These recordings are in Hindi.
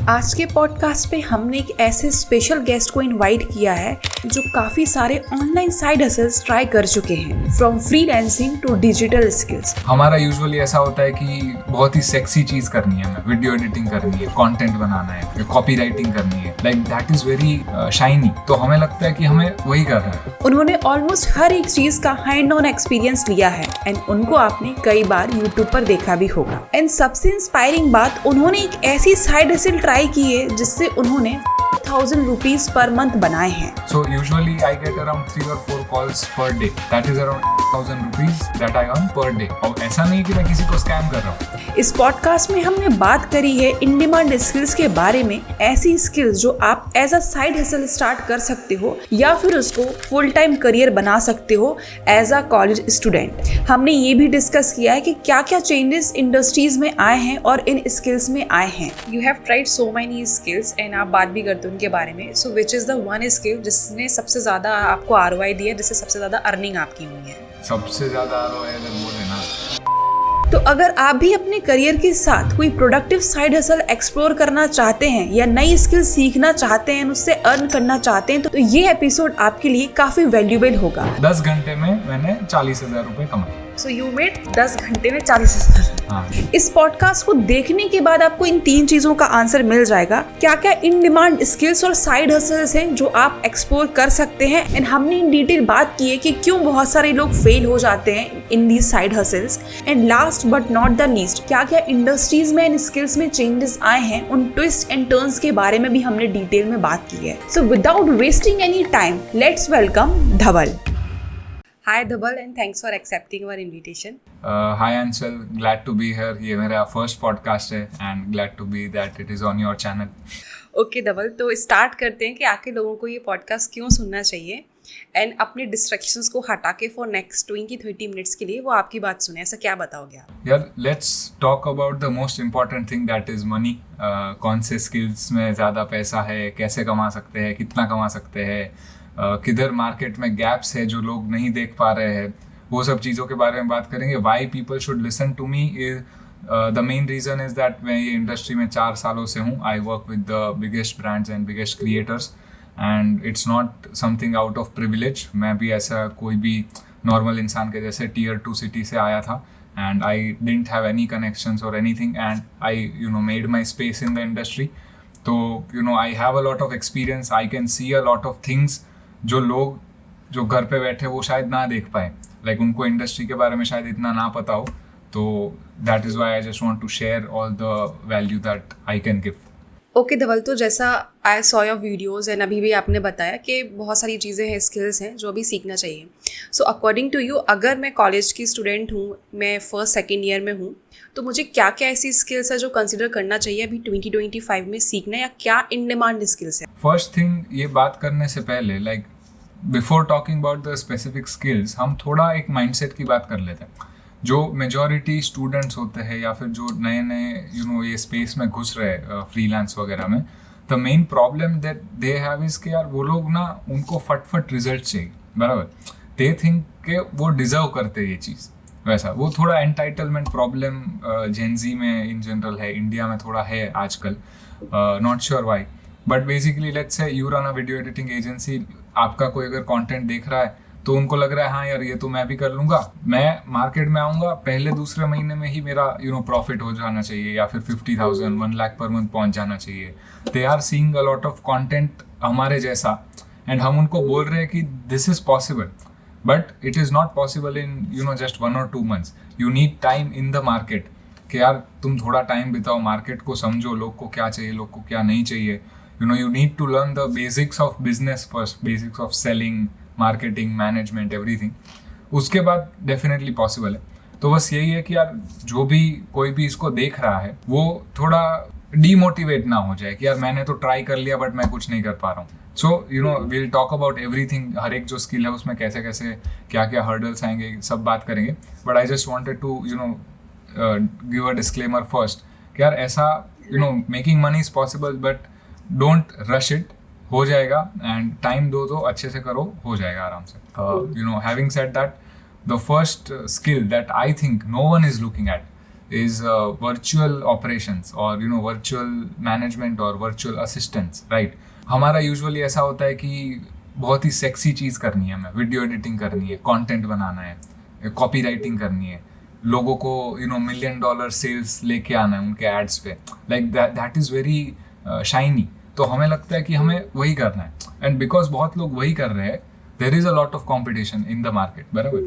आज के पॉडकास्ट पे हमने एक ऐसे स्पेशल गेस्ट को इनवाइट किया है जो काफी सारे ऑनलाइन साइड हसल्स ट्राई कर चुके हैं, from freelancing to digital skills. हमारा यूजुअली ऐसा होता है कि बहुत ही सेक्सी चीज करनी है, हमें वीडियो एडिटिंग करनी है, कंटेंट बनाना है, कॉपी राइटिंग करनी है, like that is very shiny. तो हमें लगता है कि हमें वही करना है। उन्होंने ऑलमोस्ट हर एक चीज का हैंड ऑन एक्सपीरियंस लिया है एंड उनको आपने कई बार यूट्यूब पर देखा भी होगा। एंड सबसे इंस्पायरिंग बात, उन्होंने एक ऐसी साइड हसल ट्राई की है जिससे उन्होंने 1000 रुपीज पर मंथ बनाए हैं। So usually I get around 3 or 4 calls per day. That is around 1000 rupees that I earn per day. और ऐसा नहीं कि मैं किसी को स्कैम कर रहा हूँ। इस पॉडकास्ट में हमने बात करी है इन डिमांड स्किल्स के बारे में, ऐसी स्किल्स जो आप as a side hustle start कर सकते हो या फिर उसको फुल टाइम करियर बना सकते हो एज अ कॉलेज स्टूडेंट। हमने ये भी डिस्कस किया है कि क्या क्या चेंजेस इंडस्ट्रीज में आए हैं और इन स्किल्स में आए हैं। You have tried so many skills and आप बात भी करते हो उनके बारे में। So which is the one skill जिसने सबसे ज्यादा आपको ROI दिया, जिससे सबसे ज्यादा अर्निंग आपकी हुई है? सबसे ज्यादा ROI अगर बोले ना, तो अगर आप भी अपने करियर के साथ कोई प्रोडक्टिव साइड हसल एक्सप्लोर करना चाहते हैं या नई स्किल सीखना चाहते हैं, उससे अर्न करना चाहते हैं, तो ये एपिसोड आपके लिए काफी वैल्यूएबल होगा। 10 घंटे में मैंने 40,000 रुपए कमाए। सो यू मेड 10 घंटे में 40,000। इस पॉडकास्ट को देखने के बाद आपको इन 3 चीजों का आंसर मिल जाएगा। क्या क्या इन डिमांड स्किल्स और साइड हसल्स हैं जो आप एक्सप्लोर कर सकते हैं, एंड हमने इन डिटेल बात की है कि क्यों बहुत सारे लोग फेल हो जाते हैं in the side hustles. And last but not the least, क्या क्या इंडस्ट्रीज में इन स्किल्स में चेंजेस आए हैं, उन ट्विस्ट एंड टर्न्स के बारे में भी हमने डिटेल में बात की है। So without wasting any time, let's welcome Dhaval. Hi Dhaval and thanks for accepting our invitation. Hi Anshul, glad to be here. ये मेरा फर्स्ट पॉडकास्ट है and glad to be that it is on your channel. Okay धवल, तो स्टार्ट करते हैं कि आके लोगों को ये पॉडकास्ट क्यों सुनना चाहिए एंड अपने डिस्ट्रैक्शंस को हटा के फॉर नेक्स्ट 20-30 मिनट्स के लिए वो आपकी बात सुने। ऐसा क्या बताओगे आप? यार let's talk about the most important thing that is money. कौन से स्किल्स में ज़्यादा पैसा है, कैसे कमा सकते हैं, कितना कमा सकते हैं, किधर मार्केट में गैप्स है जो लोग नहीं देख पा रहे हैं, वो सब चीज़ों के बारे में बात करेंगे। Why people should listen to me is the main reason is that मैं ये इंडस्ट्री में 4 सालों से हूँ। I work with the biggest brands and biggest creators and it's not something out of privilege. मैं भी ऐसा कोई भी नॉर्मल इंसान के जैसे Tier 2 सिटी से आया था and I didn't have any connections or anything and I made my space in the industry. So I have a lot of experience. I can see a lot of things जो लोग जो घर पे बैठे वो शायद ना देख पाए, लाइक उनको इंडस्ट्री के बारे में शायद इतना ना पता हो। तो that is why I just want to share all the value that I can give. Okay Dhaval, तो जैसा I saw your videos and अभी भी आपने बताया कि बहुत सारी चीज़ें हैं, स्किल्स हैं जो अभी सीखना चाहिए। सो अकॉर्डिंग टू यू, अगर मैं कॉलेज की स्टूडेंट हूँ, मैं फर्स्ट सेकेंड ईयर में हूँ, तो मुझे क्या क्या ऐसी स्किल्स है जो कंसिडर करना चाहिए अभी 2025 में सीखना, या क्या इन डिमांड स्किल्स है? फर्स्ट थिंग, ये बात करने से पहले, like before talking about the specific skills, हम थोड़ा एक माइंडसेट की बात कर लेते हैं। जो मेजॉरिटी स्टूडेंट्स होते हैं या फिर जो नए नए ये स्पेस में घुस रहे फ्रीलांस वगैरह में, the main problem that they have is के यार वो लोग ना, उनको फटफट रिजल्ट चाहिए, बराबर। दे थिंक के वो डिजर्व करते ये चीज़, वैसा वो थोड़ा एंटाइटलमेंट प्रॉब्लम जेनजी में इन जनरल है, इंडिया में थोड़ा है आजकल, not sure why, but basically let's say you run a video editing agency, आपका कोई अगर कंटेंट देख रहा है तो उनको लग रहा है हाँ यार ये तो मैं भी कर लूँगा, मैं मार्केट में आऊँगा, पहले दूसरे महीने में ही मेरा प्रॉफिट हो जाना चाहिए या फिर 50,000 1 लाख पर मंथ पहुँच जाना चाहिए। They are seeing a lot of content हमारे जैसा एंड हम उनको बोल रहे हैं कि this is possible, but it is not possible in just 1 or 2 months। You need time in the market कि यार तुम थोड़ा टाइम बिताओ, मार्केट को समझो, लोग को क्या चाहिए, लोग को क्या नहीं चाहिए। you need to learn the basics of business first, basics of selling, marketing, management, everything. उसके बाद definitely possible है। तो बस यही है कि यार जो भी कोई भी इसको देख रहा है वो थोड़ा डीमोटिवेट ना हो जाए कि यार मैंने तो ट्राई कर लिया बट मैं कुछ नहीं कर पा रहा हूँ। सो we'll talk about everything, हर एक जो स्किल है उसमें कैसे कैसे क्या क्या हर्डल्स आएंगे, सब बात करेंगे। But I just wanted to give a disclaimer first कि यार ऐसा making money is possible but don't rush it, हो जाएगा, एंड टाइम दो तो अच्छे से करो, हो जाएगा आराम से। Having said that, the first skill that I think no one is looking at is virtual operations or virtual management or virtual assistants, right? हमारा यूजुअली ऐसा होता है कि बहुत ही सेक्सी चीज़ करनी है, हमें वीडियो एडिटिंग करनी है, कंटेंट बनाना है, कॉपी राइटिंग करनी है, लोगों को $1 million सेल्स लेके आना है उनके एड्स पे, like that is very shiny. तो हमें लगता है कि हमें वही करना है, एंड बिकॉज बहुत लोग वही कर रहे हैं, there is a lot of competition in the market, बराबर.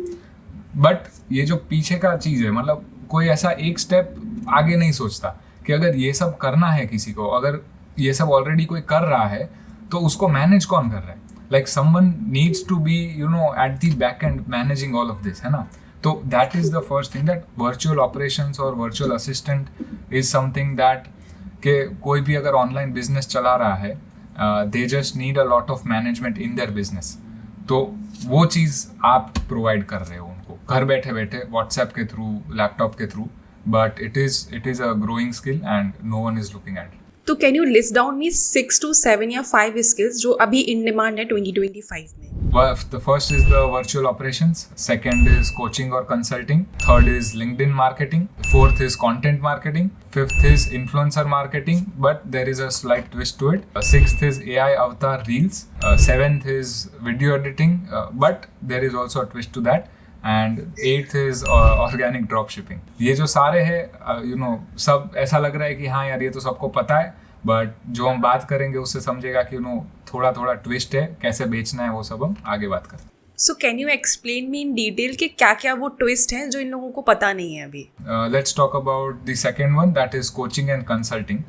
बट ये जो पीछे का चीज़ है, मतलब कोई ऐसा एक स्टेप आगे नहीं सोचता कि अगर ये सब करना है किसी को, अगर ये सब ऑलरेडी कोई कर रहा है तो उसको मैनेज कौन कर रहा है. Like someone needs to be at the back end managing all of this, है ना. तो that is the first thing, that virtual operations और virtual assistant is something that कि कोई भी अगर ऑनलाइन बिजनेस चला रहा है, they just need a lot of management in their business. तो वो चीज़ आप प्रोवाइड कर रहे हो उनको घर बैठे बैठे व्हाट्सएप के थ्रू, लैपटॉप के through, but it is a growing skill and no one is looking at it. तो can you list down me 6 to 7 या 5 स्किल्स जो अभी इन डिमांड है 2025 में? The first is the virtual operations, second is coaching or consulting, third is LinkedIn marketing, fourth is content marketing, fifth is influencer marketing, but there is a slight twist to it. Sixth is AI avatar reels, seventh is video editing, but there is also a twist to that. And eighth is organic drop shipping. ये जो सारे हैं सब ऐसा लग रहा है कि हाँ यार ये तो सबको पता है, बट जो हम बात करेंगे उससे समझेगा कि थोड़ा थोड़ा ट्विस्ट है, कैसे बेचना है वो सब हम आगे बात करें. So can you explain me in detail कि क्या क्या वो ट्विस्ट हैं जो इन लोगों को पता नहीं है अभी? Let's talk about the second one, that is coaching and consulting.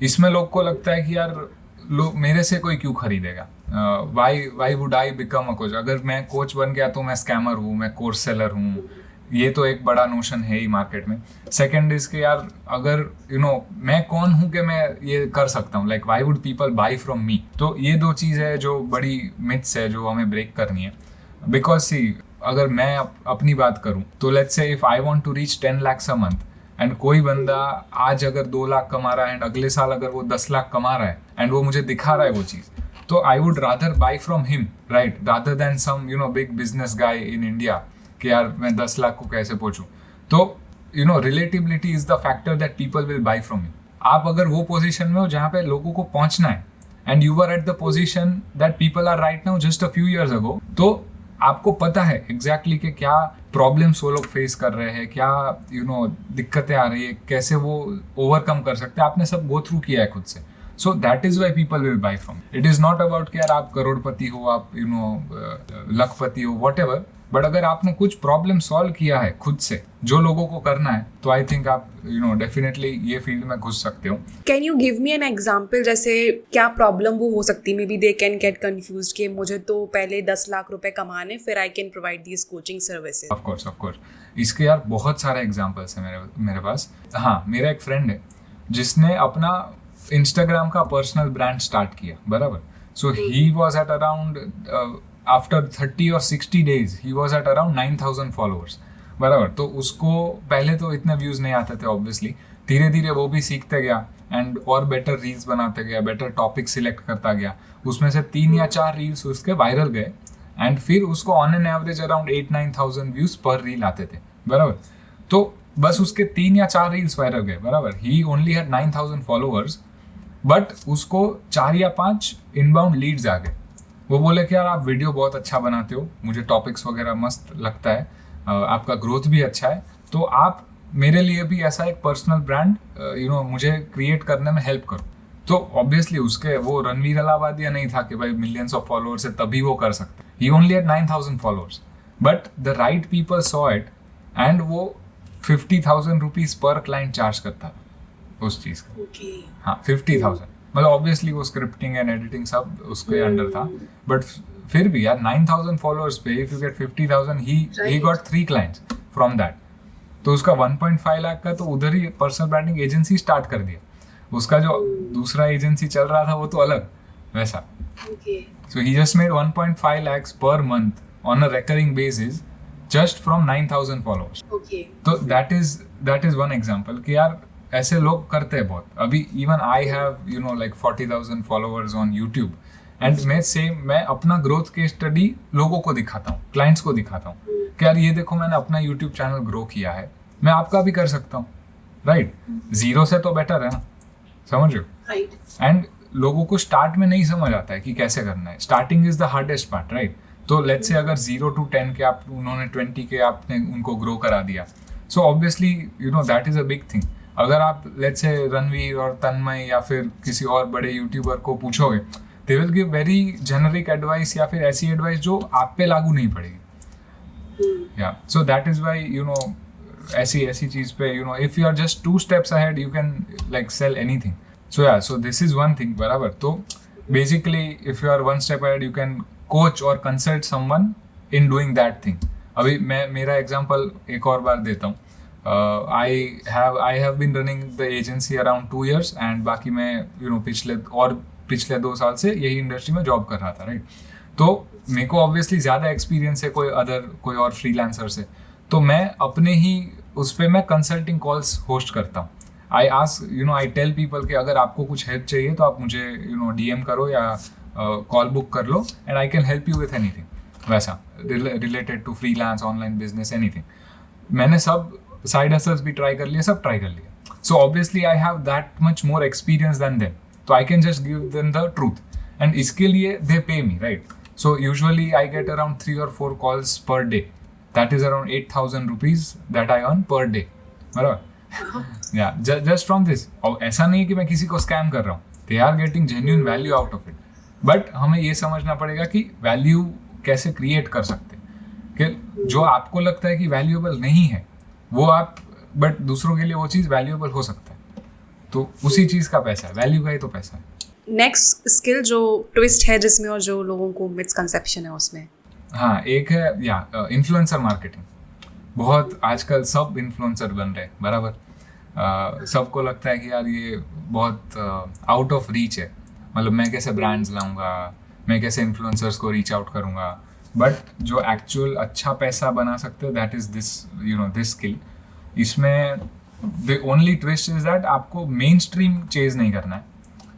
इसमें लोग को लगता है कि यार मेरे से कोई क्यों खरीदेगा, why would I become a coach. अगर मैं कोच बन गया तो मैं स्कैमर हूँ, मैं कोर्स सेलर हूँ. ये तो एक बड़ा नोशन है ही मार्केट में. सेकंड इज के यार अगर मैं कौन हूँ कि मैं ये कर सकता हूँ, like why would people by from me. तो ये दो चीज़ है जो बड़ी मिथ्स है जो हमें ब्रेक करनी है. बिकॉज सी अगर मैं अपनी बात करूँ तो let's say if I want to reach 10 lakhs a month, and कोई बंदा आज अगर 2 लाख कमा रहा है एंड अगले साल अगर वो 10 लाख कमा रहा है एंड वो मुझे दिखा रहा है वो चीज़, तो I would rather buy from him, right, rather than some big business guy in India कि यार मैं 10 लाख को कैसे पहुंचूं. तो relatability is the factor that people will buy from you. आप अगर वो पोजीशन में हो जहाँ पे लोगों को पहुंचना है, and you are at the position that people are right now just a few years ago, तो आपको पता है एग्जैक्टली कि क्या प्रॉब्लम्स वो लोग फेस कर रहे हैं, क्या दिक्कतें आ रही है, कैसे वो ओवरकम कर सकते हैं. आपने सब गो थ्रू किया है खुद से. सो that is why people will buy from. It is not about कि यार आप करोड़पति हो, आप लखपति हो, वॉट एवर, बट अगर आपने कुछ प्रॉब्लम सॉल्व किया है खुद से जो लोगों को करना है, तो आई थिंक आप डेफिनेटली ये फील्ड में घुस सकते हो. Can you give me an example, जैसे क्या प्रॉब्लम वो हो सकती है? May be they can get confused कि मुझे तो पहले 10 लाख रुपए कमाने, फिर I can provide these coaching services. Of course इसके यार बहुत सारे एग्जाम्पल्स हैं मेरे पास. हाँ, मेरा एक फ्रेंड है जिसने अपना इंस्टाग्राम का पर्सनल ब्रांड स्टार्ट किया, बराबर. So he was at around after 30 or 60 days he was at around 9,000 followers, बराबर. तो उसको पहले तो इतने व्यूज़ नहीं आते थे ऑब्वियसली. धीरे धीरे वो भी सीखते गया एंड और बेटर रील्स बनाते गया, बेटर टॉपिक सिलेक्ट करता गया. उसमें से 3 या 4 रील्स उसके वायरल गए एंड फिर उसको on an average around 8-9,000 views पर रील आते थे, बराबर. तो बस उसके 3 या 4 रील्स वायरल गए, बराबर. ही ओनली हैड 9,000 फॉलोअर्स, बट उसको 4 या 5 इनबाउंड लीड्स आ गए. वो बोले कि यार आप वीडियो बहुत अच्छा बनाते हो, मुझे टॉपिक्स वगैरह मस्त लगता है, आपका ग्रोथ भी अच्छा है, तो आप मेरे लिए भी ऐसा एक पर्सनल ब्रांड मुझे क्रिएट करने में हेल्प करो. तो ऑब्वियसली उसके वो रणवीर अलाहाबादिया नहीं था कि भाई मिलियंस ऑफ फॉलोअर्स है तभी वो कर सकते. He only had 9,000 followers, but the right people saw it and वो 50,000 रुपीज पर क्लाइंट चार्ज करता था उस चीज़ का. हाँ, 50,000. मतलब ऑब्वियसली वो स्क्रिप्टिंग एंड एडिटिंग सब उसके अंडर था, बट फिर भी यार 9,000 फॉलोअर्स पे if you get 50,000, he got 3 clients from that. तो उसका 1.5 लाख का तो उधर ही पर्सनल ब्रांडिंग एजेंसी स्टार्ट कर दिया. उसका जो दूसरा एजेंसी चल रहा था वो तो अलग वैसा. So he just made 1.5 lakhs per month on a recurring basis just from 9,000 followers. तो दैट इज वन एग्जाम्पल कि यार ऐसे लोग करते हैं बहुत. अभी even I have like 40,000 followers on YouTube and मैं अपना ग्रोथ केस स्टडी लोगों को दिखाता हूँ, क्लाइंट्स को दिखाता हूँ कि यार ये देखो मैंने अपना यूट्यूब चैनल ग्रो किया है, मैं आपका भी कर सकता हूँ. राइट? जीरो से तो बेटर है ना, समझ रहे हो? एंड लोगों को स्टार्ट में नहीं समझ आता है कि कैसे करना है. Starting is the hardest part, right? तो लेट्स से अगर 0 to 10 के आप उन्होंने 20 के आपने उनको ग्रो करा दिया, so obviously you know that is a big thing. अगर आप लेट्स से रणवीर और तन्मय या फिर किसी और बड़े यूट्यूबर को पूछोगे, they will give very generic advice या फिर ऐसी एडवाइस जो आप पे लागू नहीं पड़ेगी. या so that is why you know ऐसी चीज पे you know if you are just 2 steps ahead you can like sell anything. So yeah, so this is one thing, बराबर. तो basically if you are 1 step ahead you can coach or consult someone in doing that thing. अभी मैं मेरा एग्जांपल एक और बार देता हूँ. I have been running the agency around 2 years and बाकी मैं you know पिछले 2 साल से यही इंडस्ट्री में जॉब कर रहा था, राइट? तो मेरे को ऑब्वियसली ज़्यादा एक्सपीरियंस है कोई और फ्रीलांसर से, तो मैं अपने ही उस पर मैं कंसल्टिंग कॉल्स होस्ट करता हूँ. I tell people कि अगर आपको कुछ हेल्प चाहिए तो आप मुझे DM करो या कॉल बुक कर लो and I can help you with anything, वैसा related to freelance, online business, anything. मैंने सब साइड हसल्स भी ट्राई कर लिए, सब ट्राई कर लिया. So obviously I have that much more experience than them, तो I can just give them the truth and इसके लिए they pay me, right? So usually I get around 3 or 4 calls per day. That is around 8,000 rupees that I earn per day, बराबर? Yeah, just from this. और ऐसा नहीं कि मैं किसी को स्कैम कर रहा हूँ. They are getting genuine value out of it. But हमें ये समझना पड़ेगा कि वैल्यू कैसे क्रिएट कर सकते हैं, कि जो आपको लगता है कि वैल्यूएबल नहीं है वो आप, बट दूसरों के लिए वो चीज़ वैल्यूएबल हो सकता है. तो उसी चीज़ का पैसा है, वैल्यू का ही तो पैसा है. नेक्स्ट स्किल जो ट्विस्ट है जिसमें और जो लोगों को मिसकंसेप्शन है उसमें, हाँ, एक है इन्फ्लुएंसर मार्केटिंग. बहुत आजकल सब इन्फ्लुएंसर बन रहे हैं, बराबर. सबको लगता है कि यार ये बहुत आउट ऑफ रीच है, मतलब मैं कैसे ब्रांड्स लाऊंगा, मैं कैसे इन्फ्लुएंसर्स को रीच आउट करूंगा. बट जो एक्चुअल अच्छा पैसा बना सकते हो दैट इज दिस स्किल. इसमें the only twist is that आपको मेन स्ट्रीम चेज नहीं करना है,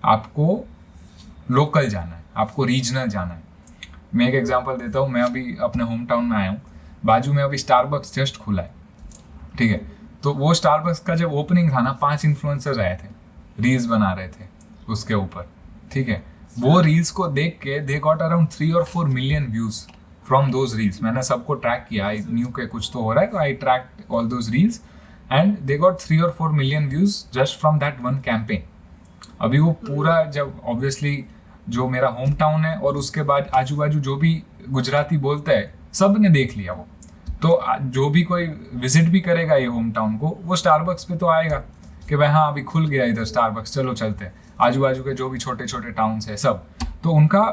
आपको लोकल जाना है, आपको रीजनल जाना है. मैं एक एग्जांपल देता हूँ. मैं अभी अपने होम टाउन में आया हूँ, बाजू में अभी स्टारबक्स जस्ट खुला है, ठीक है? तो वो स्टारबक्स का जब ओपनिंग था ना, 5 इन्फ्लुएंसर्स आए थे, रील्स बना रहे थे उसके ऊपर, ठीक है? वो रील्स को देख के they got around 3 or 4 million views from those reels. मैंने सबको ट्रैक किया, आई न्यू के कुछ तो हो रहा है, तो I track all those reels and they got 3 or 4 million views just from that one campaign. अभी वो पूरा, जब ऑब्वियसली जो मेरा होम टाउन है और उसके बाद आजू बाजू जो भी गुजराती बोलता है सब ने देख लिया वो, तो जो भी कोई विजिट भी करेगा ये होम टाउन को, वो स्टारबक्स पे तो आएगा कि भाई हाँ अभी खुल गया इधर स्टारबक्स, चलो चलते हैं. आजू बाजू के जो भी छोटे छोटे टाउन्स है सब, तो उनका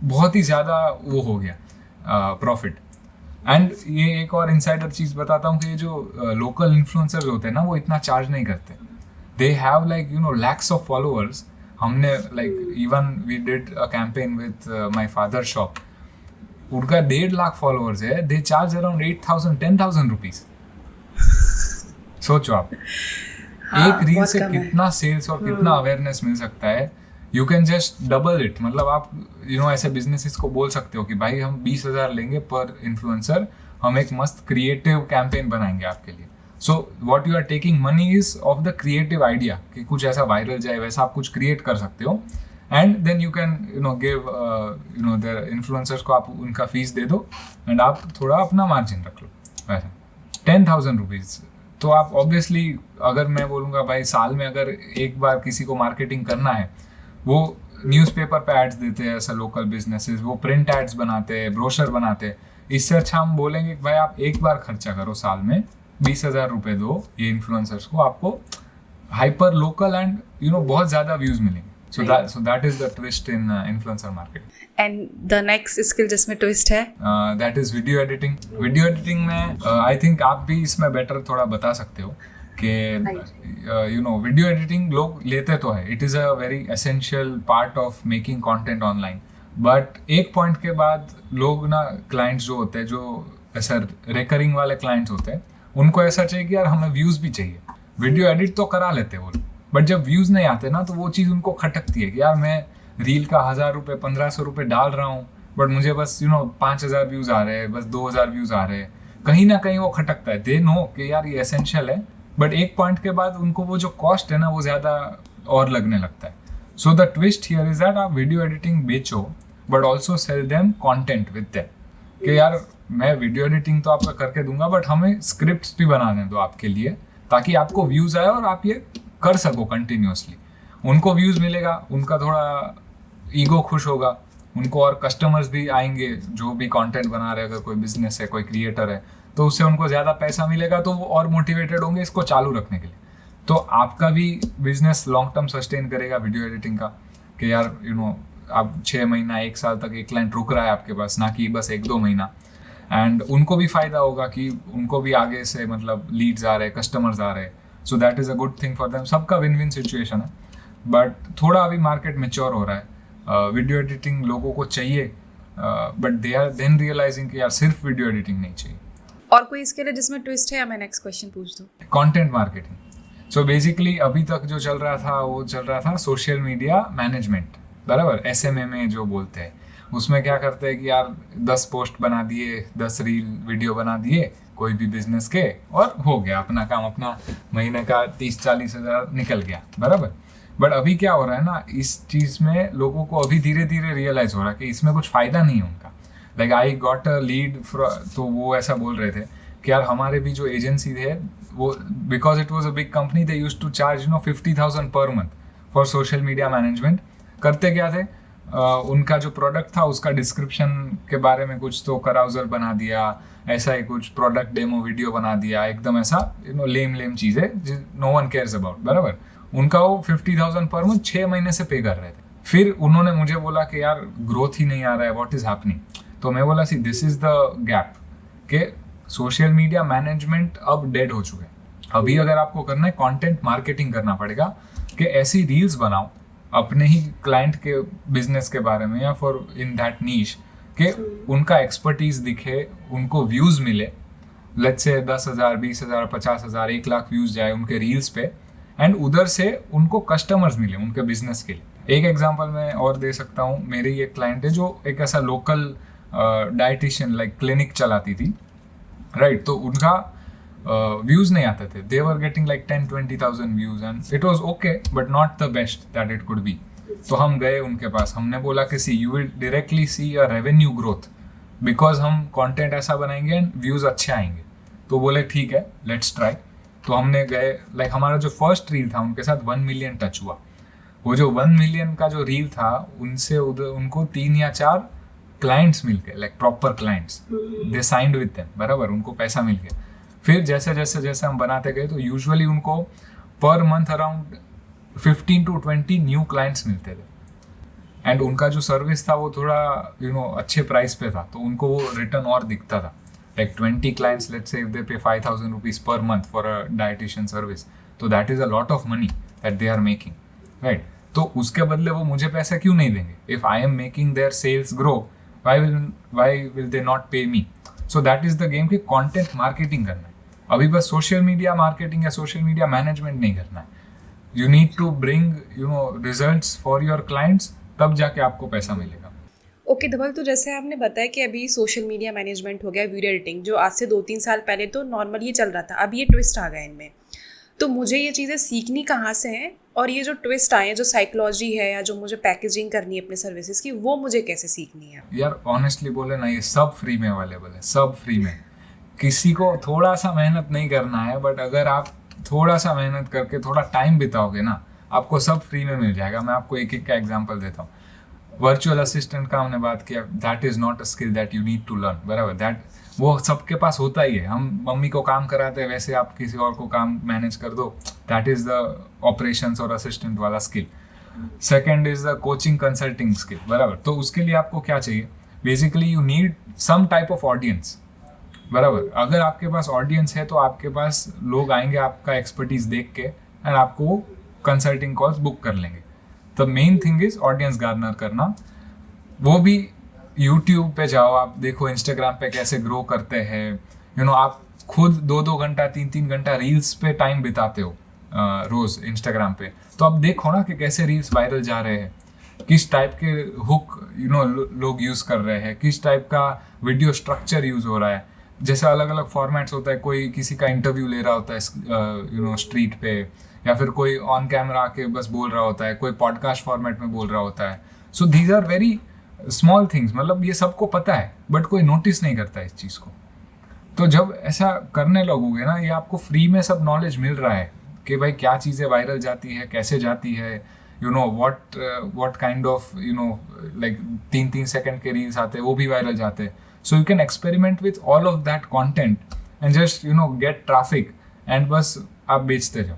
बहुत ही ज़्यादा वो हो गया प्रॉफिट. एंड ये एक और इनसाइडर चीज़ बताता हूँ कि ये जो लोकल इन्फ्लुएंसर्स होते हैं ना, वो इतना चार्ज नहीं करते. They have like lakhs of followers. हमने like even we did a campaign with my father shop, उनका 1.5 लाख फॉलोअर्स है. They charge around 8,000 10,000 rupees. सोचो आप, एक रील से कितना सेल्स और कितना अवेयरनेस मिल सकता है. You can just double it. मतलब आप ऐसे बिजनेसेस को बोल सकते हो कि भाई हम 20,000 लेंगे पर इन्फ्लुएंसर, हम एक मस्त क्रिएटिव कैंपेन बनाएंगे आपके लिए. So what you are taking money is of the creative idea, कि कुछ ऐसा वायरल जाए, वैसा आप कुछ क्रिएट कर सकते हो. And then you can give their influencers को आप उनका फीस दे दो एंड आप थोड़ा अपना मार्जिन रख लो. वैसा 10,000 रुपीज़. तो आप ऑब्वियसली, अगर मैं बोलूँगा भाई साल में अगर एक बार किसी को मार्केटिंग करना है, वो न्यूज़पेपर पे एड्स देते हैं ऐसा लोकल बिजनेसेस, वो प्रिंट एड्स बनाते हैं, ब्रोशर बनाते हैं. इससे अच्छा हम बोलेंगे कि भाई आप एक बार खर्चा करो साल में 20,000 रुपये दो ये इन्फ्लुएंसर्स को, आपको हाइपर लोकल एंड बहुत ज़्यादा व्यूज़ मिलेंगे. So that is the twist in influencer marketing. And the next skill जिसमें twist है, that is video editing. Video editing में I think आप भी इसमें better थोड़ा बता सकते हो कि video editing लोग लेते तो है. It is a very essential part of making content online. But एक point के बाद लोग ना, clients जो होते हैं, जो ऐसा recurring वाले clients होते हैं, उनको ऐसा चाहिए कि यार हमें views भी चाहिए. Video edit तो करा लेते वो, बट जब व्यूज़ नहीं आते ना, तो वो चीज़ उनको खटकती है कि यार मैं रील का 1,000 रुपये 1,500 रुपये डाल रहा हूँ, बट मुझे बस 5,000 व्यूज़ आ रहे हैं, बस 2,000 व्यूज़ आ रहे हैं. कहीं ना कहीं वो खटकता है. दे नो कि यार ये एसेंशियल है, बट एक पॉइंट के बाद उनको वो जो कॉस्ट है ना वो ज़्यादा और लगने लगता है. So the twist here is that आप वीडियो एडिटिंग बेचो but also sell them content with them, कि यार मैं वीडियो एडिटिंग तो आपका करके दूंगा बट हमें स्क्रिप्ट्स भी बनाने दो आपके लिए, ताकि आपको व्यूज़ आए और आप ये कर सको कंटिन्यूसली. उनको व्यूज़ मिलेगा, उनका थोड़ा ईगो खुश होगा, उनको और कस्टमर्स भी आएंगे जो भी कंटेंट बना रहे हैं. अगर कोई बिजनेस है, कोई क्रिएटर है, तो उससे उनको ज़्यादा पैसा मिलेगा, तो वो और मोटिवेटेड होंगे इसको चालू रखने के लिए. तो आपका भी बिजनेस लॉन्ग टर्म सस्टेन करेगा वीडियो एडिटिंग का, कि यार आप 6 महीना 1 साल तक एक क्लाइंट रुक रहा है आपके पास, ना कि बस 1-2 महीना. एंड उनको भी फ़ायदा होगा कि उनको भी आगे से मतलब लीड्स आ रहे हैं, कस्टमर्स आ रहे हैं. सो that is a good thing for them. सबका विन विन सिचुएशन है. बट थोड़ा अभी मार्केट मैच्योर हो रहा है. वीडियो एडिटिंग लोगों को चाहिए, but they are then realising कि यार सिर्फ वीडियो एडिटिंग नहीं चाहिए. और कोई इसके लिए जिसमें ट्विस्ट है, या मैं नेक्स्ट क्वेश्चन पूछ दूँ? Content marketing. सो बेसिकली अभी तक जो चल रहा था वो चल रहा था सोशल मीडिया मैनेजमेंट, बराबर, SMA जो बोलते हैं. उसमें क्या करते हैं कि यार 10 पोस्ट बना दिए, 10 रील वीडियो बना दिए कोई भी बिजनेस के, और हो गया अपना काम, अपना महीने का 30-40 हज़ार निकल गया, बराबर. बट अभी क्या हो रहा है ना, इस चीज़ में लोगों को अभी धीरे धीरे रियलाइज़ हो रहा है कि इसमें कुछ फ़ायदा नहीं है उनका. Like I got a lead, तो वो ऐसा बोल रहे थे कि यार हमारे भी जो एजेंसी थे वो, because it was a big company, they used to charge 50,000 per month for social media management. करते क्या थे, उनका जो प्रोडक्ट था उसका डिस्क्रिप्शन के बारे में कुछ तो कराउजल बना दिया, ऐसा ही कुछ प्रोडक्ट डेमो वीडियो बना दिया, एकदम ऐसा लेम चीज़ें नो वन केयर्स अबाउट, बराबर. उनका वो 50,000 पर मंथ 6 महीने से पे कर रहे थे. फिर उन्होंने मुझे बोला कि यार ग्रोथ ही नहीं आ रहा है, व्हाट इज़ हैपनिंग. तो मैं बोला see this is the gap, कि सोशल मीडिया मैनेजमेंट अब डेड हो चुके हैं. अभी अगर आपको करना है, कंटेंट मार्केटिंग करना पड़ेगा, कि ऐसी रील्स बनाओ अपने ही क्लाइंट के बिजनेस के बारे में या फॉर इन दैट नीश, कि उनका एक्सपर्टीज दिखे, उनको व्यूज़ मिले. लेट्स से 10,000, 20,000, 50,000, 1 लाख व्यूज़ जाए उनके रील्स पे, एंड उधर से उनको कस्टमर्स मिले उनके बिजनेस के लिए. एक एग्जांपल मैं और दे सकता हूँ. मेरी एक क्लाइंट है जो एक ऐसा लोकल डाइटिशियन लाइक क्लिनिक चलाती थी, राइट. तो उनका व्यूज़ नहीं आते थे. They were getting like 10-20,000 views, and it was okay but not the best that it could be. तो हम गए उनके पास, हमने बोला कि see you will directly see a revenue growth, because हम कंटेंट ऐसा बनाएंगे एंड व्यूज़ अच्छे आएंगे. तो बोले ठीक है, लेट्स ट्राई. तो हमने गए, लाइक हमारा जो फर्स्ट रील था उनके साथ 1 मिलियन टच हुआ. वो जो 1 मिलियन का जो रील था, उनसे उनको 3 या 4 क्लाइंट्स मिल गए, like proper clients, they signed with them, बराबर, उनको पैसा मिल गया. फिर जैसे जैसे जैसे हम बनाते गए, तो यूजुअली उनको per month around 15 to 20 new clients मिलते थे. एंड उनका जो सर्विस था वो थोड़ा अच्छे प्राइस पे था, तो उनको वो रिटर्न और दिखता था. Like 20 clients, let's say if they pay 5,000 rupees per month for a dietitian service, so that is a lot of money that they are making, right? तो उसके बदले वो मुझे पैसा क्यों नहीं देंगे? If I am making their sales grow, why will they not pay me? So that is the game कि content marketing करना है. अभी बस सोशल मीडिया मार्केटिंग या सोशल मीडिया मैनेजमेंट नहीं करना है. You need to bring results for your clients, तब जाके आपको पैसा मिलेगा. ओके धवल, तो जैसे आपने बताया कि अभी सोशल मीडिया मैनेजमेंट हो गया, वीडियो एडिटिंग, जो आज से 2-3 साल पहले तो नॉर्मल ये चल रहा था, अब ये ट्विस्ट आ गया इनमें. तो मुझे ये चीज़ें सीखनी कहाँ से हैं, और ये जो ट्विस्ट आए हैं, जो साइकोलॉजी है या जो मुझे पैकेजिंग करनी है अपने सर्विसेज की, वो मुझे कैसे सीखनी है? यार ऑनेस्टली बोले ना, ये सब फ्री में अवेलेबल है, सब फ्री में. किसी को थोड़ा सा मेहनत नहीं करना है, बट अगर आप थोड़ा सा मेहनत करके थोड़ा टाइम बिताओगे ना, आपको सब फ्री में मिल जाएगा. मैं आपको एक का एग्जाम्पल देता हूँ. वर्चुअल असिस्टेंट का हमने बात किया, that is not a skill that you need to learn, बराबर. दैट वो सबके पास होता ही है. हम मम्मी को काम कराते हैं, वैसे आप किसी और को काम मैनेज कर दो. दैट इज़ द ऑपरेशंस और असिस्टेंट वाला skill. Second is the coaching consulting skill, बराबर. तो उसके लिए आपको क्या चाहिए? Basically you need some type of audience, बराबर. अगर आपके पास ऑडियंस है तो आपके पास लोग आएंगे आपका एक्सपर्टीज देख के, एंड आपको कंसल्टिंग कॉल्स बुक कर लेंगे. The main thing is audience Garner करना. वो भी यूट्यूब पे जाओ, आप देखो इंस्टाग्राम पे कैसे ग्रो करते हैं. आप खुद 2-2 घंटा 3-3 घंटा रील्स पे टाइम बिताते हो रोज इंस्टाग्राम पे. तो आप देखो ना कि कैसे रील्स वायरल जा रहे हैं, किस टाइप के हुक लोग यूज कर रहे हैं, किस टाइप का वीडियो स्ट्रक्चर यूज हो रहा है. जैसे अलग अलग फॉर्मेट्स होता है, कोई किसी का इंटरव्यू ले रहा होता है स्ट्रीट पे, या फिर कोई ऑन कैमरा आके बस बोल रहा होता है, कोई पॉडकास्ट फॉर्मेट में बोल रहा होता है. So these are very small things, मतलब ये सबको पता है बट कोई नोटिस नहीं करता इस चीज़ को. तो जब ऐसा करने लगोगे ना, ये आपको फ्री में सब नॉलेज मिल रहा है कि भाई क्या चीज़ें वायरल जाती है, कैसे जाती है, what kind of like 3-3 second के रील्स आते हैं वो भी वायरल जाते हैं. So you can experiment with all of that content and just get traffic and बस आप बेचते जाओ.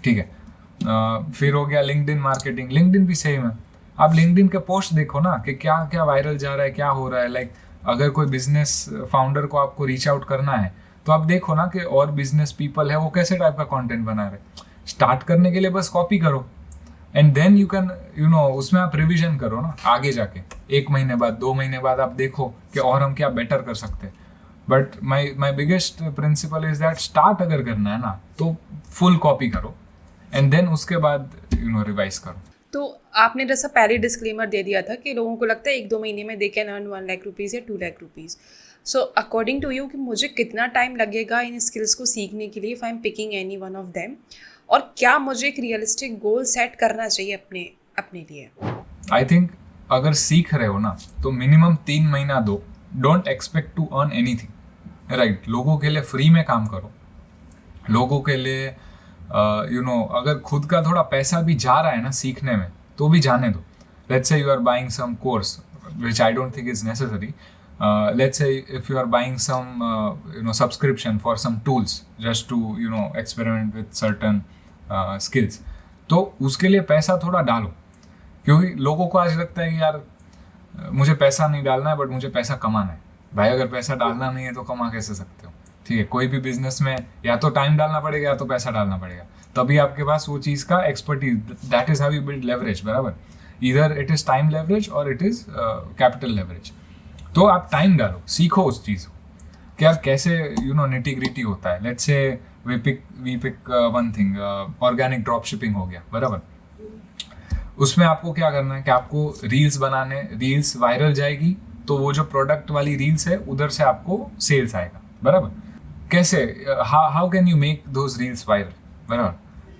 ठीक है. फिर हो गया लिंक्डइन मार्केटिंग. लिंक्डइन भी सेम है. आप लिंक्डइन के पोस्ट देखो ना कि क्या क्या वायरल जा रहा है, क्या हो रहा है. लाइक अगर कोई बिजनेस फाउंडर को आपको रीच आउट करना है तो आप देखो ना कि और बिजनेस पीपल है वो कैसे टाइप का कंटेंट बना रहे. स्टार्ट करने के लिए बस कॉपी करो एंड देन यू कैन उसमें आप रिविजन करो ना आगे जाके. 1 महीने बाद, 2 महीने बाद आप देखो कि और हम क्या बेटर कर सकते हैं. But my biggest principle is that start अगर करना है ना तो फुल कॉपी करो एंड देन उसके बाद रिवाइज करो. तो आपने जैसा पहले डिस्क्लेमर दे दिया था कि लोगों को लगता है 1-2 महीने में they can earn 1 lakh rupees या 2 lakh rupees. So according to you कि मुझे कितना टाइम लगेगा इन स्किल्स को सीखने के लिए, if I am picking any one of them, और क्या मुझे एक रियलिस्टिक गोल सेट करना चाहिए अपने लिए? आई थिंक अगर सीख रहे हो ना तो मिनिमम 3 महीना दो. Don't expect to earn anything. Right. लोगों के लिए फ्री में काम करो. लोगों के लिए अगर खुद का थोड़ा पैसा भी जा रहा है ना सीखने में तो भी जाने दो. Let's say you are buying some course which I don't think is necessary. Let's say if you are buying some subscription for some tools just to experiment with certain skills, तो उसके लिए पैसा थोड़ा डालो. क्योंकि लोगों को आज लगता है कि यार मुझे पैसा नहीं डालना है बट मुझे पैसा कमाना है. भाई अगर पैसा डालना नहीं है तो कमा कैसे सकते हो? ठीक है. कोई भी बिजनेस में या तो टाइम डालना पड़ेगा या तो पैसा डालना पड़ेगा, तभी आपके पास वो चीज़ का expertise. That is how you build leverage. बराबर. Either it is time leverage और इट इज कैपिटल लेवरेज. तो आप टाइम डालो, सीखो उस चीज़ को कि यार कैसे निटी ग्रिटी होता है. Let's say we pick one thing, organic drop shipping हो गया. बराबर. उसमें आपको क्या करना है कि आपको रील्स बनाने, रील्स वायरल जाएगी तो वो जो प्रोडक्ट वाली रील्स है उधर से आपको सेल्स आएगा. बराबर. कैसे, how can you make those reels viral? बराबर.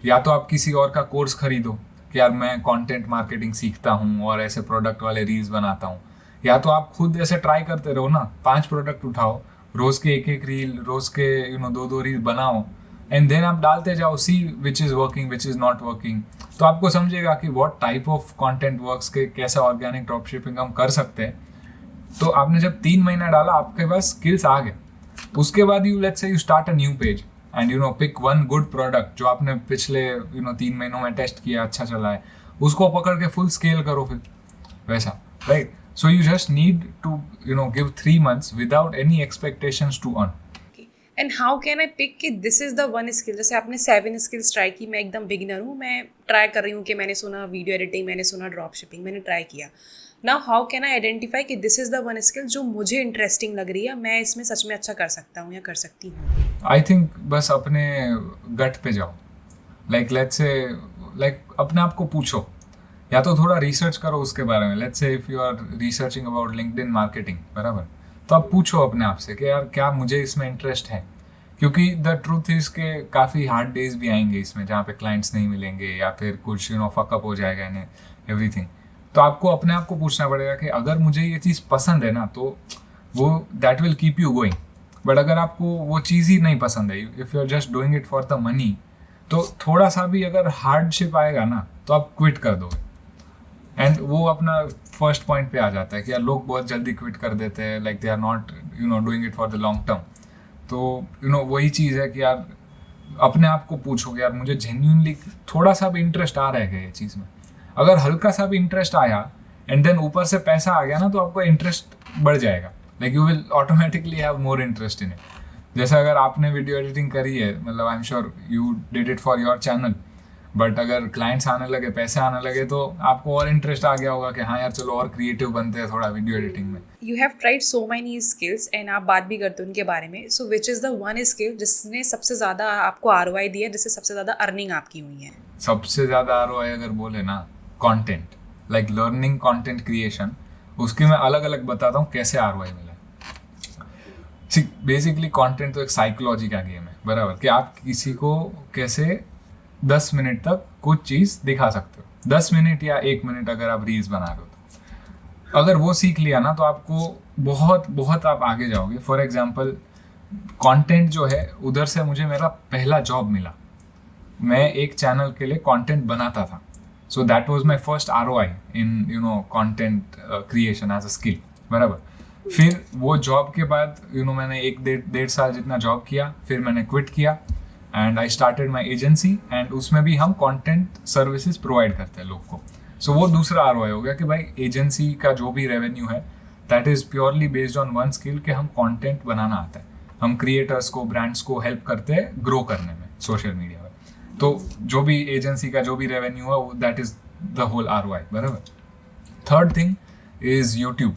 या तो आप किसी और का कोर्स खरीदो कि यार मैं कंटेंट मार्केटिंग सीखता हूँ और ऐसे प्रोडक्ट वाले रील्स बनाता हूँ. या तो आप खुद ऐसे ट्राई करते रहो ना. 5 प्रोडक्ट उठाओ, रोज के 1-1 रील, रोज के 2-2 रील बनाओ एंड देन आप डालते जाओ. See which is working, which is not working. तो आपको समझेगा कि what type of content works के कैसा ऑर्गेनिक ड्रॉप शिपिंग हम कर सकते हैं. तो आपने जब 3 महीना डाला आपके पास स्किल्स आ गए. उसके बाद let's say you start a new page and pick one good product जो आपने पिछले 3 महीनों में टेस्ट किया, अच्छा चला है, उसको पकड़ के फुल स्केल करो फिर वैसा. Right. So you just need to give 3 months without any expectations to earn. And how can I pick कि this is the one skill? जैसे आपने 7 स्किल्स ट्राई की, मैं एकदम बिगिनर हूँ, मैं ट्राई कर रही हूँ कि मैंने सुना वीडियो एडिटिंग, मैंने सुना ड्रॉप शिपिंग, मैंने ट्राई किया. Now how can I identify कि this is the one skill जो मुझे इंटरेस्टिंग लग रही है, मैं इसमें सच में अच्छा कर सकता हूँ या कर सकती हूँ? आई थिंक बस अपने गट पे जाओ. लाइक लेट्स से अपने आप को पूछो, या तो थोड़ा रिसर्च करो उसके बारे में. Let's say if you are researching about LinkedIn marketing, बराबर, तो आप पूछो अपने आप से कि यार क्या मुझे इसमें इंटरेस्ट है. क्योंकि द ट्रूथ इज़ के काफ़ी हार्ड डेज भी आएंगे इसमें जहाँ पे क्लाइंट्स नहीं मिलेंगे या फिर कुछ फकअप हो जाएगा इन एवरीथिंग. तो आपको अपने आप को पूछना पड़ेगा कि अगर मुझे ये चीज़ पसंद है ना तो वो that will keep you going. But अगर आपको वो चीज़ ही नहीं पसंद है, if you are just doing it for the money, तो थोड़ा सा भी अगर हार्डशिप आएगा ना तो आप क्विट कर दोगे. एंड वो अपना फर्स्ट पॉइंट पे आ जाता है कि यार लोग बहुत जल्दी क्विट कर देते हैं, like they are not doing it for the long term. तो वही चीज़ है कि यार अपने आप को पूछो कि यार मुझे जेन्युइनली थोड़ा सा भी इंटरेस्ट आ रहा है ये चीज़ में. अगर हल्का सा भी इंटरेस्ट आया एंड देन ऊपर से पैसा आ गया ना तो आपका इंटरेस्ट बढ़ जाएगा. Like you will automatically have more interest in it. जैसे अगर आपने वीडियो एडिटिंग करी है, मतलब I am sure you did it for your channel, but अगर क्लाइंट्स आने लगे, पैसे आने लगे, तो आपको और इंटरेस्ट आ गया होगा कि हाँ यार चलो और क्रिएटिव बनते हैं थोड़ा वीडियो एडिटिंग में. You have tried so many skills and आप बात भी करते हो उनके बारे में. So which is the one skill जिसने सबसे ज़्यादा आपको ROI दिया, जिससे सबसे ज़्यादा अर्निंग आपकी हुई है? सबसे ज़्यादा ROI अगर बोले ना, content, like learning content creation. उसकी मैं अलग अलग बताता हूँ कैसे ROI मिला. बेसिकली कंटेंट तो एक साइकोलॉजी का गेम है, बराबर, कि आप किसी को कैसे 10 मिनट तक कुछ चीज़ दिखा सकते हो। 10 मिनट या 1 मिनट अगर आप रील्स बना रहे हो तो अगर वो सीख लिया ना तो आपको बहुत बहुत आप आगे जाओगे। फॉर एग्जाम्पल कंटेंट जो है, उधर से मुझे मेरा पहला जॉब मिला। मैं एक चैनल के लिए कंटेंट बनाता था, so that was my first ROI in content creation as a skill, बराबर। फिर वो जॉब के बाद मैंने 1-1.5 साल जितना जॉब किया, फिर मैंने क्विट किया and I started my agency, and उसमें भी हम कंटेंट सर्विसेज प्रोवाइड करते हैं लोग को। सो वो दूसरा ROI हो गया कि भाई एजेंसी का जो भी रेवेन्यू है that is purely based on one skill, कि हम कंटेंट बनाना आता है, हम क्रिएटर्स को, ब्रांड्स को हेल्प करते हैं ग्रो करने में सोशल मीडिया में। तो जो भी एजेंसी का जो भी रेवेन्यू है that is the whole ROI, बराबर। Third thing is YouTube.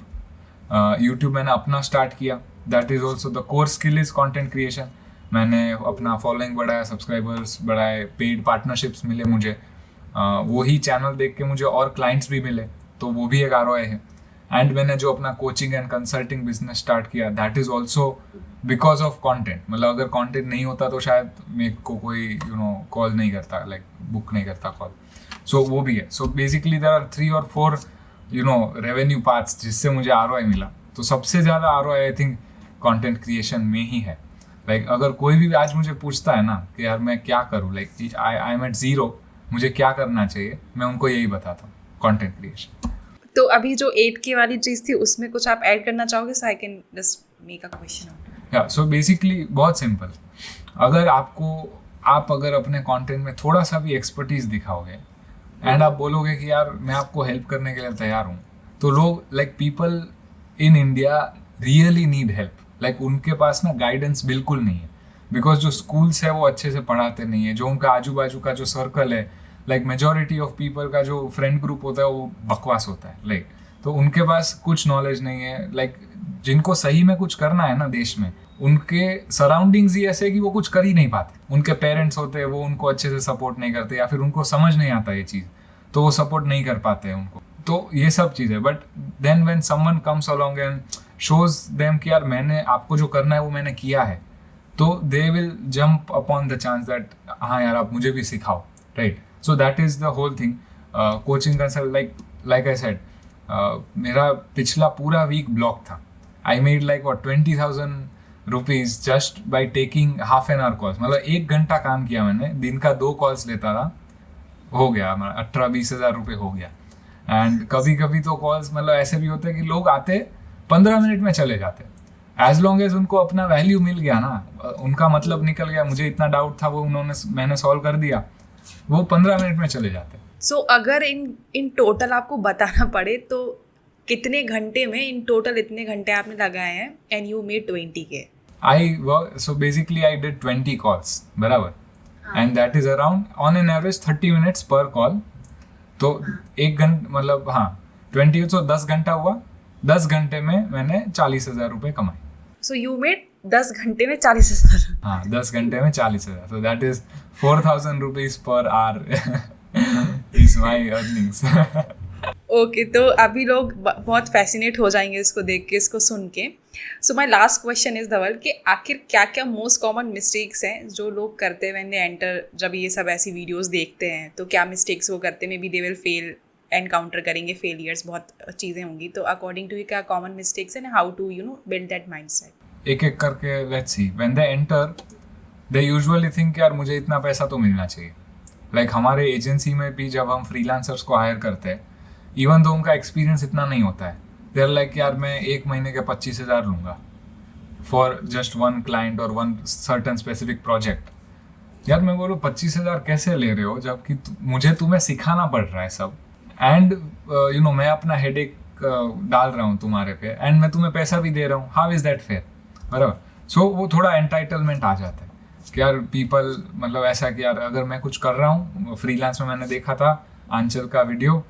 YouTube मैंने अपना स्टार्ट किया, that is also the core skill is content creation. मैंने अपना फॉलोइंग बढ़ाया, सब्सक्राइबर्स बढ़ाए, पेड पार्टनरशिप्स मिले मुझे, वही चैनल देख के मुझे और क्लाइंट्स भी मिले, तो वो भी एक ROI है। एंड मैंने जो अपना coaching and consulting business start किया, that is also because of content. मतलब अगर कंटेंट नहीं होता तो शायद मेरे को कोई कॉल नहीं करता, लाइक बुक नहीं करता कॉल। सो वो भी है। सो बेसिकली देयर आर 3 और 4 रेवेन्यू पाथ्स जिससे मुझे ROI मिला। तो सबसे ज़्यादा ROI I think content creation में ही है। लाइक अगर कोई भी आज मुझे पूछता है ना कि यार मैं क्या करूँ, लाइक आई एम एट 0, मुझे क्या करना चाहिए, मैं उनको यही बताता हूँ, कंटेंट क्रिएशन। तो अभी जो 8K वाली चीज़ थी उसमें कुछ आप ऐड करना चाहोगे, so I can just make a question. या सो बेसिकली बहुत सिंपल, अगर आप अगर अपने कंटेंट में थोड़ा सा भी एक्सपर्टीज दिखाओगे एंड आप बोलोगे कि यार मैं आपको हेल्प करने के लिए तैयार हूँ, तो लोग, like people in India really need help. Like उनके पास ना गाइडेंस बिल्कुल नहीं है, बिकॉज जो स्कूल्स है वो अच्छे से पढ़ाते नहीं है, जो उनका आजू बाजू का जो सर्कल है, लाइक मेजॉरिटी ऑफ पीपल का जो फ्रेंड ग्रुप होता है वो बकवास होता है, लाइक तो उनके पास कुछ नॉलेज नहीं है। लाइक जिनको सही में कुछ करना है ना देश में, उनके सराउंडिंग्स ही ऐसे कि वो कुछ कर ही नहीं पाते। उनके पेरेंट्स होते हैं वो उनको अच्छे से सपोर्ट नहीं करते, या फिर उनको समझ नहीं आता ये चीज़, तो वो सपोर्ट नहीं कर पाते हैं उनको। तो ये सब चीज़ है। But then when someone comes along and shows them कि यार मैंने आपको जो करना है वो मैंने किया है, तो they will jump upon the chance that हाँ यार आप मुझे भी सिखाओ, right. So that is the whole thing. Coaching consult, like I said, मेरा पिछला पूरा वीक ब्लॉक था। I made like 20,000 rupees just by taking half an hour calls. मतलब 1 घंटा काम किया मैंने, दिन का 2 कॉल्स लेता था, हो गया हमारा 18-20 हज़ार रुपये हो गया। एंड कभी कभी तो कॉल्स मतलब ऐसे भी होते हैं कि लोग आते 15 मिनट में चले जाते, एज लॉन्ग एज उनको अपना वैल्यू मिल गया ना, उनका मतलब निकल गया, मुझे इतना डाउट था वो मैंने सॉल्व कर दिया, वो 15 मिनट में चले जाते। सो अगर इन टोटल आपको बताना पड़े तो कितने घंटे में इन टोटल इतने घंटे आपने लगाए हैं and you made 20K? So basically I did 20 calls, बराबर, and that is around on an average 30 minutes per call. तो 1 घंटा मतलब हाँ 20, तो 10 घंटा हुआ, 10 घंटे में मैंने 40,000 रुपये कमाए। So you made 10 घंटे में 40,000? हाँ 10 घंटे में 40,000, so that is 4,000 rupees per hour is my earnings. Okay तो अभी लोग बहुत फैसिनेट हो जाएंगे इसको देख के, इसको सुन के। सो माई लास्ट क्वेश्चन इज धवल कि आखिर क्या क्या मोस्ट कॉमन मिस्टेक्स हैं जो लोग करते हैं व्हेन दे एंटर, जब ये सब ऐसी वीडियोस देखते हैं तो क्या मिस्टेक्स वो करते हैं? Maybe they will fail, encounter करेंगे फेलियर्स, बहुत चीज़ें होंगी। तो अकॉर्डिंग टू यू क्या कॉमन मिस्टेक्स हैं, how to build that mindset? एक एक करके let's see. When they enter they usually think यार मुझे इतना पैसा तो मिलना चाहिए। लाइक हमारे एजेंसी में भी जब हम फ्रीलांसर्स को हायर करते हैं, इवन तो उनका एक्सपीरियंस इतना नहीं होता है, दे आर लाइक यार मैं 1 महीने के 25,000 लूँगा फॉर जस्ट 1 क्लाइंट और 1 सर्टन स्पेसिफिक प्रोजेक्ट। यार मैं बोलूँ 25,000 कैसे ले रहे हो, जबकि मुझे तुम्हें सिखाना पड़ रहा है सब, एंड मैं अपना हेडेक डाल रहा हूँ तुम्हारे पे, एंड मैं तुम्हें पैसा भी दे रहा हूँ। हाउ इज़ दैट फेयर, बराबर। सो वो थोड़ा एंटाइटलमेंट आ जाता है कि यार पीपल मतलब ऐसा कि यार अगर मैं कुछ कर रहा हूँ फ्रीलांस में, मैंने देखा था आंचल का वीडियो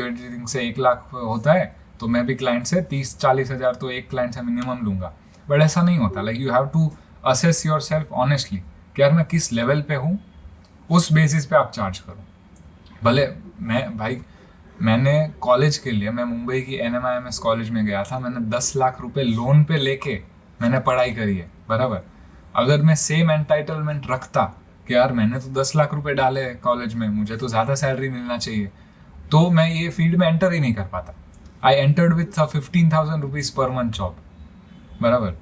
एडिटिंग से 1 लाख होता है, तो मैं भी क्लाइंट से 30-40 हज़ार तो एक क्लाइंट से मिनिमम लूँगा। बट ऐसा नहीं होता। Like you have to assess yourself honestly कि यार मैं किस लेवल पे हूँ, उस बेसिस पे आप चार्ज करो। भले मैंने कॉलेज के लिए, मैं मुंबई की NMIMS कॉलेज में गया था, मैंने 10 लाख रुपए लोन पे लेके मैंने पढ़ाई करी है, बराबर। अगर मैं सेम एंटाइटलमेंट रखता कि यार मैंने तो 10 लाख रुपए डाले कॉलेज में, मुझे तो ज़्यादा सैलरी मिलना चाहिए, तो मैं ये फील्ड में एंटर ही नहीं कर पाता। I entered with 15,000 rupees per month job, बराबर।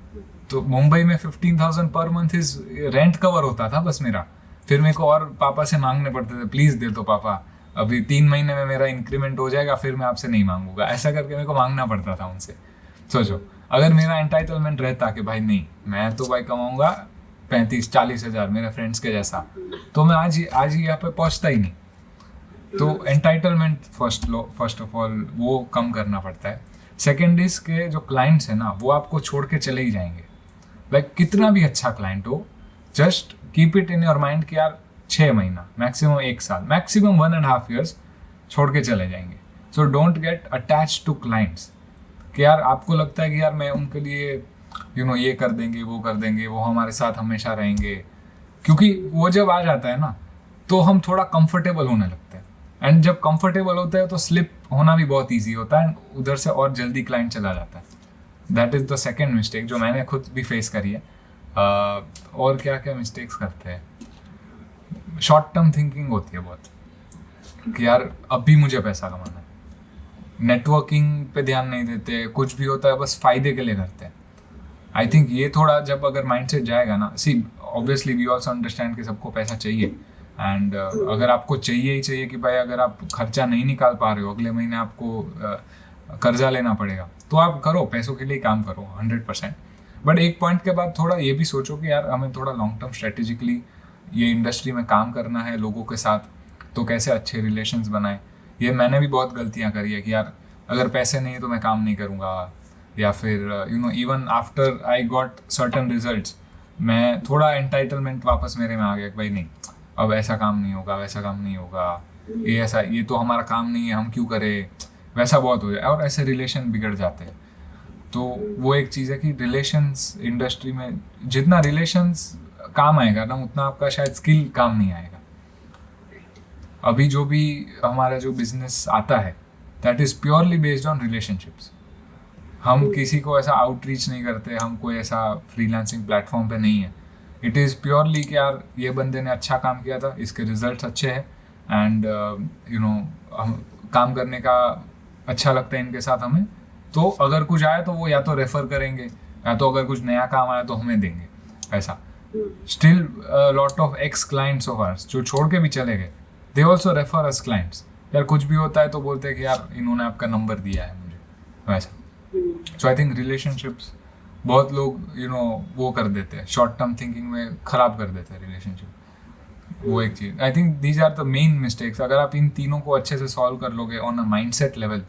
तो मुंबई में 15,000 per month is rent cover होता था बस मेरा। फिर मेरे को और पापा से मांगने पड़ते थे, प्लीज़ दे दो पापा, अभी 3 महीने में मेरा इंक्रीमेंट हो जाएगा, फिर मैं आपसे नहीं मांगूंगा, ऐसा करके मेरे को मांगना पड़ता था उनसे। सोचो अगर मेरा एंटाइटलमेंट रहता कि भाई नहीं, मैं तो भाई कमाऊंगा 35-40 हज़ार मेरे फ्रेंड्स के जैसा, तो मैं आज ही यहाँ पे पहुँचता ही नहीं। तो एंटाइटलमेंट फर्स्ट ऑफ ऑल वो कम करना पड़ता है। सेकेंड इज के जो क्लाइंट्स है ना, वो आपको छोड़ के चले ही जाएंगे। लाइक कितना भी अच्छा क्लाइंट हो, just keep it in your mind कि यार 6 महीना, मैक्सिमम 1 साल, मैक्सिमम 1.5 years छोड़ के चले जाएंगे। So don't get attach to clients कि यार आपको लगता है कि यार मैं उनके लिए ये कर देंगे, वो हमारे साथ हमेशा रहेंगे, क्योंकि वो जब आ जाता है ना तो हम थोड़ा कंफर्टेबल होने लगते हैं। एंड जब कंफर्टेबल होता है तो स्लिप होना भी बहुत ईजी होता है, उधर से और जल्दी क्लाइंट चला जाता है। That is the second mistake जो मैंने खुद भी फेस करी है। और क्या क्या मिस्टेक्स करते हैं, शॉर्ट टर्म थिंकिंग होती है बहुत कि यार अभी मुझे पैसा कमाना है, नेटवर्किंग पे ध्यान नहीं देते, कुछ भी होता है बस फ़ायदे के लिए करते हैं। आई थिंक ये थोड़ा जब अगर माइंडसेट जाएगा ना, सी ऑब्वियसली वी ऑल्सो अंडरस्टैंड कि सबको पैसा चाहिए, एंड अगर आपको चाहिए ही चाहिए कि भाई अगर आप खर्चा नहीं निकाल पा रहे हो, अगले महीने आपको कर्जा लेना पड़ेगा, तो आप करो, पैसों के लिए काम करो 100%। बट एक पॉइंट के बाद थोड़ा ये भी सोचो कि यार हमें थोड़ा लॉन्ग टर्म स्ट्रेटेजिकली ये इंडस्ट्री में काम करना है लोगों के साथ, तो कैसे अच्छे रिलेशंस बनाए। ये मैंने भी बहुत गलतियाँ करी है कि यार अगर पैसे नहीं है तो मैं काम नहीं करूँगा, या फिर even after I got certain results मैं थोड़ा एंटाइटलमेंट वापस मेरे में आ गया कि भाई नहीं, अब ऐसा काम नहीं होगा, वैसा काम नहीं होगा, ये तो हमारा काम नहीं है, हम क्यों करें, वैसा बहुत हो जाए, और ऐसे रिलेशन बिगड़ जाते हैं। तो वो एक चीज़ है कि रिलेशंस इंडस्ट्री में जितना रिलेशंस काम आएगा ना, उतना आपका शायद स्किल काम नहीं आएगा। अभी जो भी हमारा जो बिजनेस आता है that is purely based on relationships. हम किसी को ऐसा आउटरीच नहीं करते, हम कोई ऐसा फ्रीलांसिंग प्लेटफॉर्म पे नहीं है। इट इज़ प्योरली कि यार ये बंदे ने अच्छा काम किया था, इसके रिजल्ट्स अच्छे हैं, एंड हम काम करने का अच्छा लगता है इनके साथ हमें, तो अगर कुछ आया तो वो या तो रेफ़र करेंगे, या तो अगर कुछ नया काम आया तो हमें देंगे, ऐसा। Still lot of x clients of hours जो छोड़ के भी चले गए, they also refer us clients. यार कुछ भी होता है तो बोलते हैं कि यार इन्होंने आपका नंबर दिया है मुझे, वैसा। सो आई थिंक रिलेशनशिप्स बहुत लोग वो कर देते हैं, शॉर्ट टर्म थिंकिंग में ख़राब कर देते हैं रिलेशनशिप। वो एक चीज़, I think these are the main mistakes. अगर आप इन तीनों को अच्छे से सॉल्व कर लोगे ऑन अ माइंडसेट लेवल,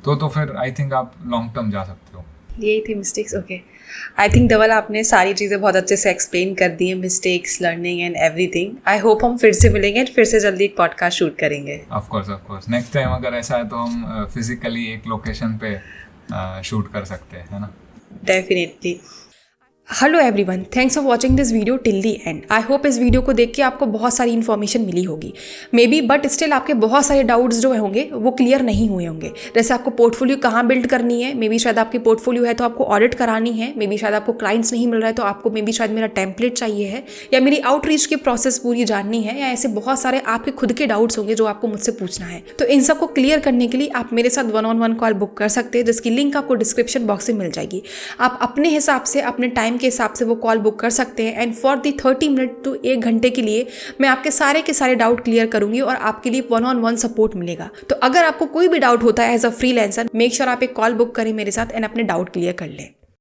तो फिर आई थिंक आप लॉन्ग टर्म जा सकते हो। यही थी मिस्टेक्स। ओके, आई थिंक धवल आपने सारी चीज़ें बहुत अच्छे से एक्सप्लेन कर दी हैं, mistakes, learning and everything. I hope हम फिर से मिलेंगे, फिर से जल्दी एक पॉडकास्ट शूट करेंगे। ऑफ कोर्स नेक्स्ट टाइम अगर ऐसा है तो हम फिजिकली एक लोकेशन पे शूट कर सकते हैं, है ना? Definitely. Hello everyone, thanks for watching this video till the and. I hope इस वीडियो को देख के आपको बहुत सारी इन्फॉर्मेशन मिली होगी मे बी, बट स्टिल आपके बहुत सारे डाउट्स जो होंगे वो क्लियर नहीं हुए होंगे। जैसे आपको पोर्टफोलियो कहाँ बिल्ड करनी है, मे बी शायद आपकी पोर्टफोलियो है तो आपको ऑडिट करानी है, मे बी शायद आपको क्लाइंट्स नहीं मिल रहा है तो आपको मे बी शायद मेरा टेम्पलेट चाहिए है, या मेरी आउटरीच की प्रोसेस पूरी जाननी है, या ऐसे बहुत सारे आपके खुद के डाउट्स होंगे जो आपको मुझसे पूछना है। तो इन सबको क्लियर करने के लिए आप मेरे साथ 1-on-1 कॉल बुक कर सकते हैं, जिसकी लिंक आपको डिस्क्रिप्शन बॉक्स में मिल जाएगी। आप अपने हिसाब से, अपने टाइम के हिसाब से वो कॉल बुक कर सकते हैं, and for the 30 minute to 1 घंटे के लिए मैं आपके सारे के सारे डाउट क्लियर करूंगी और आपके लिए 1-on-1 सपोर्ट मिलेगा। तो अगर आपको कोई भी डाउट होता है as a freelancer, make sure आप एक कॉल बुक करें मेरे साथ एंड अपने डाउट क्लियर कर लें।